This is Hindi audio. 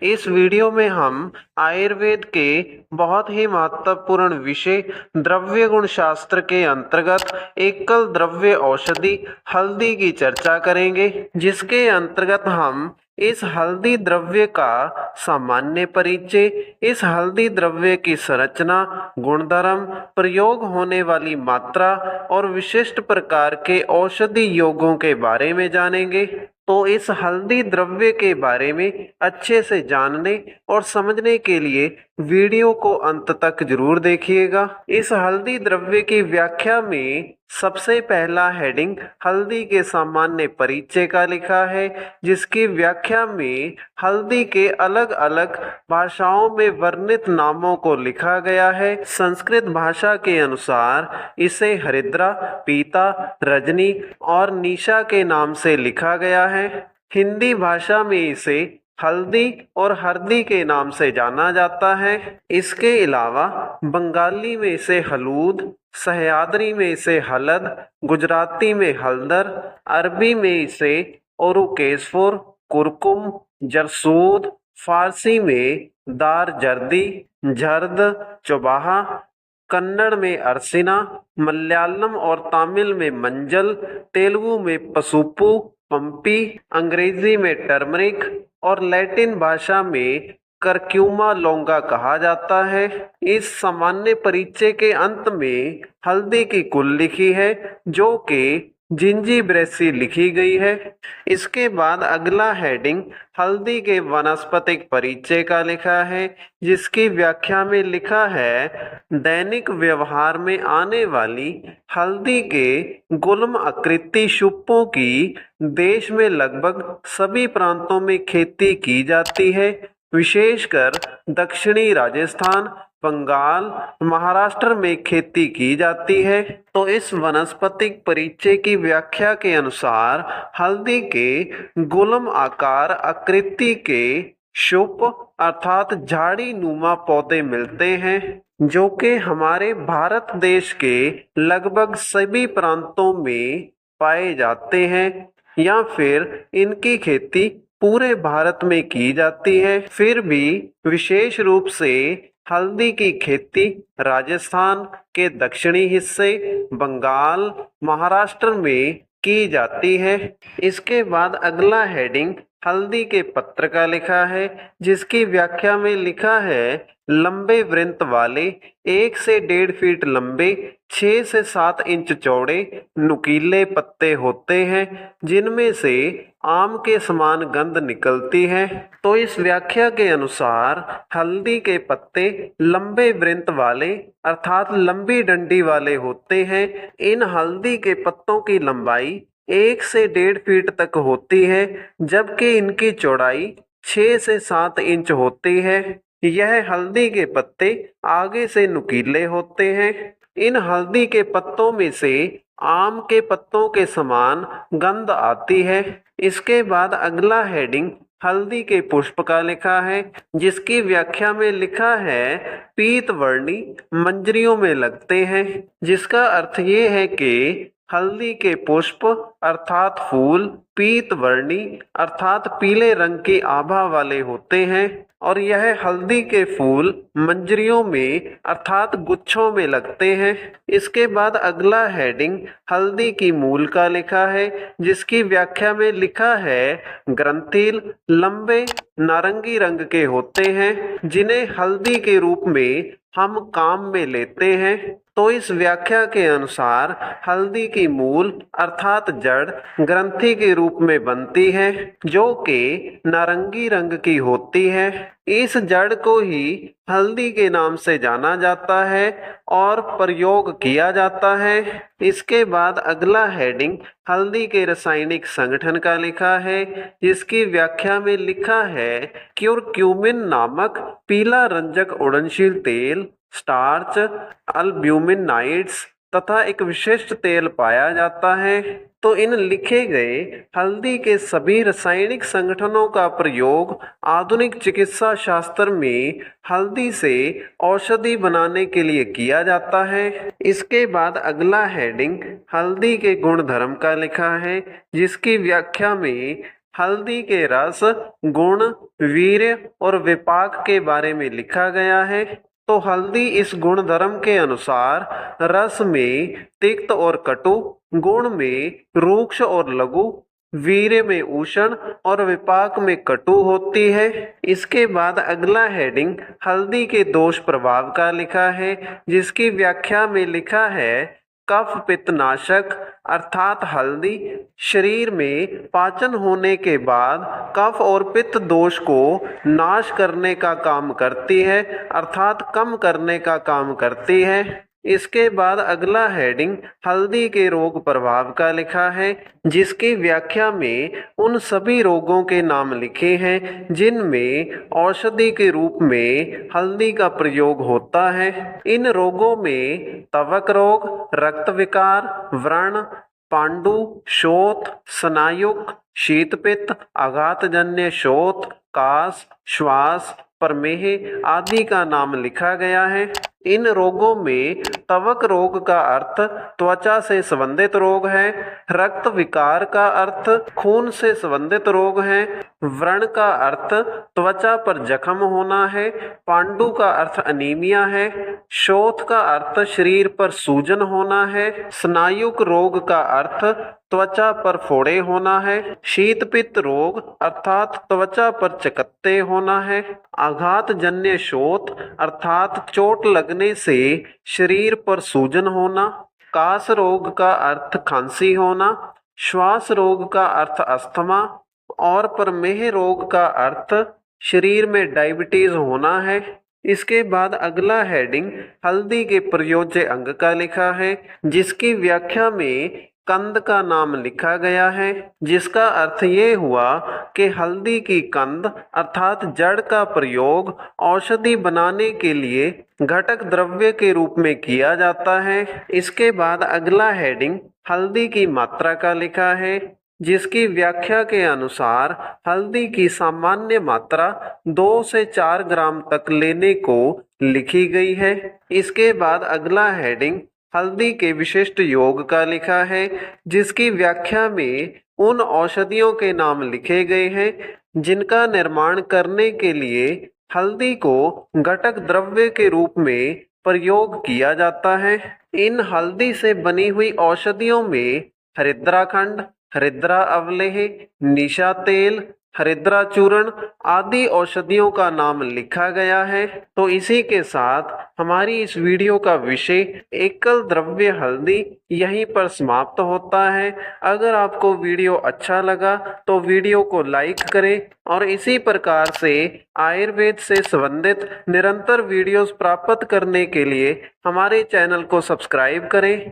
इस वीडियो में हम आयुर्वेद के बहुत ही महत्वपूर्ण विषय द्रव्य गुण शास्त्र के अंतर्गत एकल द्रव्य औषधि हल्दी की चर्चा करेंगे, जिसके अंतर्गत हम इस हल्दी द्रव्य का सामान्य परिचय, इस हल्दी द्रव्य की संरचना, गुणधर्म, प्रयोग होने वाली मात्रा और विशिष्ट प्रकार के औषधि योगों के बारे में जानेंगे। तो इस हल्दी द्रव्य के बारे में अच्छे से जानने और समझने के लिए वीडियो को अंत तक जरूर देखिएगा। इस हल्दी द्रव्य की व्याख्या में सबसे पहला हेडिंग हल्दी के सामान्य परिचय का लिखा है, जिसकी व्याख्या में हल्दी के अलग अलग भाषाओं में वर्णित नामों को लिखा गया है। संस्कृत भाषा के अनुसार इसे हरिद्रा, पीता, रजनी और निशा के नाम से लिखा गया है। हिंदी भाषा में इसे हल्दी और हरदी के नाम से जाना जाता है। इसके अलावा बंगाली में इसे हलूद, सह्याद्री में इसे हलद, गुजराती में हल्दर, अरबी में इसे ओरुकेसफोर, कुरकुम, जरसूद, फारसी में दार जर्दी, झर्द, चौबाहा, कन्नड़ में अरसिना, मलयालम और तमिल में मंजल, तेलुगु में पसुपु, पंपी, अंग्रेजी में टर्मरिक और लैटिन भाषा में करक्यूमा लौंगा कहा जाता है। इस सामान्य परिचय के अंत में हल्दी की कुल लिखी है, जो कि जिंजीब्रेसी लिखी गई है। इसके बाद अगला हेडिंग हल्दी के वानस्पतिक परिचय का लिखा है, जिसकी व्याख्या में लिखा है दैनिक व्यवहार में आने वाली हल्दी के गुल्म आकृति शुपों की देश में लगभग सभी प्रांतों में खेती की जाती है, विशेषकर दक्षिणी राजस्थान, बंगाल, महाराष्ट्र में खेती की जाती है। तो इस वनस्पतिक परिचय की व्याख्या के अनुसार हल्दी के गुल्म आकार आकृति के शुप अर्थात झाड़ी नुमा पौधे मिलते हैं, जो कि हमारे भारत देश के लगभग सभी प्रांतों में पाए जाते हैं, या फिर इनकी खेती पूरे भारत में की जाती है। फिर भी विशेष रूप से हल्दी की खेती राजस्थान के दक्षिणी हिस्से, बंगाल, महाराष्ट्र में की जाती है। इसके बाद अगला हेडिंग हल्दी के पत्र का लिखा है, जिसकी व्याख्या में लिखा है लंबे वृंत वाले 1 से 1.5 फीट लंबे 6 से 7 इंच चौड़े नुकीले पत्ते होते हैं, जिनमें से आम के समान गंध निकलती है। तो इस व्याख्या के अनुसार हल्दी के पत्ते लंबे वृंत वाले अर्थात लंबी डंडी वाले होते हैं। इन हल्दी के पत्तों की लंबाई 1 से 1.5 फीट तक होती है, जबकि इनकी चौड़ाई 6 से 7 इंच होती है। यह हल्दी के पत्ते आगे से नुकीले होते हैं। इन हल्दी के पत्तों में से आम के पत्तों के समान गंध आती है। इसके बाद अगला हेडिंग हल्दी के पुष्प का लिखा है, जिसकी व्याख्या में लिखा है पीत वर्णी मंजरियों में लगते हैं, जिसका अर्थ ये है कि हल्दी के पुष्प अर्थात फूल पीत वर्णी अर्थात पीले रंग की आभा वाले होते हैं, और यह हल्दी के फूल मंजरियों में अर्थात गुच्छों में लगते हैं। इसके बाद अगला हेडिंग हल्दी की मूल का लिखा है, जिसकी व्याख्या में लिखा है ग्रंथिल लंबे नारंगी रंग के होते हैं, जिन्हें हल्दी के रूप में हम काम में लेते हैं। तो इस व्याख्या के अनुसार हल्दी की मूल अर्थात जड़ ग्रंथि के रूप में बनती है, जो कि नारंगी रंग की होती है। इस जड़ को ही हल्दी के नाम से जाना जाता है और प्रयोग किया जाता है। इसके बाद अगला हेडिंग हल्दी के रासायनिक संगठन का लिखा है, जिसकी व्याख्या में लिखा है क्यूरक्यूमिन नामक पीला रंजक उड़नशील तेल, स्टार्च, अल्ब्यूमिनाइड्स तथा एक विशिष्ट तेल पाया जाता है। तो इन लिखे गए हल्दी के सभी रासायनिक संगठनों का प्रयोग आधुनिक चिकित्सा शास्त्र में हल्दी से औषधि बनाने के लिए किया जाता है। इसके बाद अगला हेडिंग हल्दी के गुणधर्म का लिखा है, जिसकी व्याख्या में हल्दी के रस, गुण, वीर्य और विपाक के बारे में लिखा गया है। तो हल्दी इस गुण धर्म के अनुसार रस में तिक्त और कटु, गुण में रूक्ष और लघु, वीर्य में उष्ण और विपाक में कटु होती है। इसके बाद अगला हेडिंग हल्दी के दोष प्रभाव का लिखा है, जिसकी व्याख्या में लिखा है कफ पित्त नाशक अर्थात हल्दी शरीर में पाचन होने के बाद कफ और पित्त दोष को नाश करने का काम करती है अर्थात कम करने का काम करती है। इसके बाद अगला हेडिंग हल्दी के रोग प्रभाव का लिखा है, जिसकी व्याख्या में उन सभी रोगों के नाम लिखे हैं जिनमें औषधि के रूप में हल्दी का प्रयोग होता है। इन रोगों में तवक रोग, रक्त विकार, व्रण, पांडु, शोथ, स्नायुक, शीतपित्त, आघातजन्य शोथ, कास, श्वास, प्रमेह आदि का नाम लिखा गया है। इन रोगों में तवक रोग का अर्थ त्वचा से संबंधित रोग है, रक्त विकार का अर्थ खून से संबंधित रोग है, व्रण का अर्थ त्वचा पर जख्म होना है, पांडु का अर्थ अनीमिया है, शोथ का अर्थ शरीर पर सूजन होना है, स्नायुक रोग का अर्थ त्वचा पर फोड़े होना है, शीतपित्त रोग अर्थात त्वचा पर चकत्ते होना है, आघात जन्य शोथ अर्थात चोट लगने से शरीर पर सूजन होना, कास रोग का अर्थ खांसी होना, श्वास रोग का अर्थ अस्थमा और प्रमेह रोग का अर्थ शरीर में डायबिटीज होना है। इसके बाद अगला हेडिंग हल्दी के प्रयोज्य अंग का लिखा है, जिसकी व्याख्या में कंद का नाम लिखा गया है, जिसका अर्थ ये हुआ कि हल्दी की कंद अर्थात जड़ का प्रयोग औषधि बनाने के लिए घटक द्रव्य के रूप में किया जाता है। इसके बाद अगला हेडिंग हल्दी की मात्रा का लिखा है, जिसकी व्याख्या के अनुसार हल्दी की सामान्य मात्रा 2 से 4 ग्राम तक लेने को लिखी गई है। इसके बाद अगला हेडिंग हल्दी के विशिष्ट योग का लिखा है, जिसकी व्याख्या में उन औषधियों के नाम लिखे गए हैं जिनका निर्माण करने के लिए हल्दी को घटक द्रव्य के रूप में प्रयोग किया जाता है। इन हल्दी से बनी हुई औषधियों में हरिद्राखंड, हरिद्रा अवलेह, निशा तेल, हरिद्रा चूर्ण आदि औषधियों का नाम लिखा गया है। तो इसी के साथ हमारी इस वीडियो का विषय एकल द्रव्य हल्दी यहीं पर समाप्त होता है। अगर आपको वीडियो अच्छा लगा तो वीडियो को लाइक करें और इसी प्रकार से आयुर्वेद से संबंधित निरंतर वीडियोस प्राप्त करने के लिए हमारे चैनल को सब्सक्राइब करें।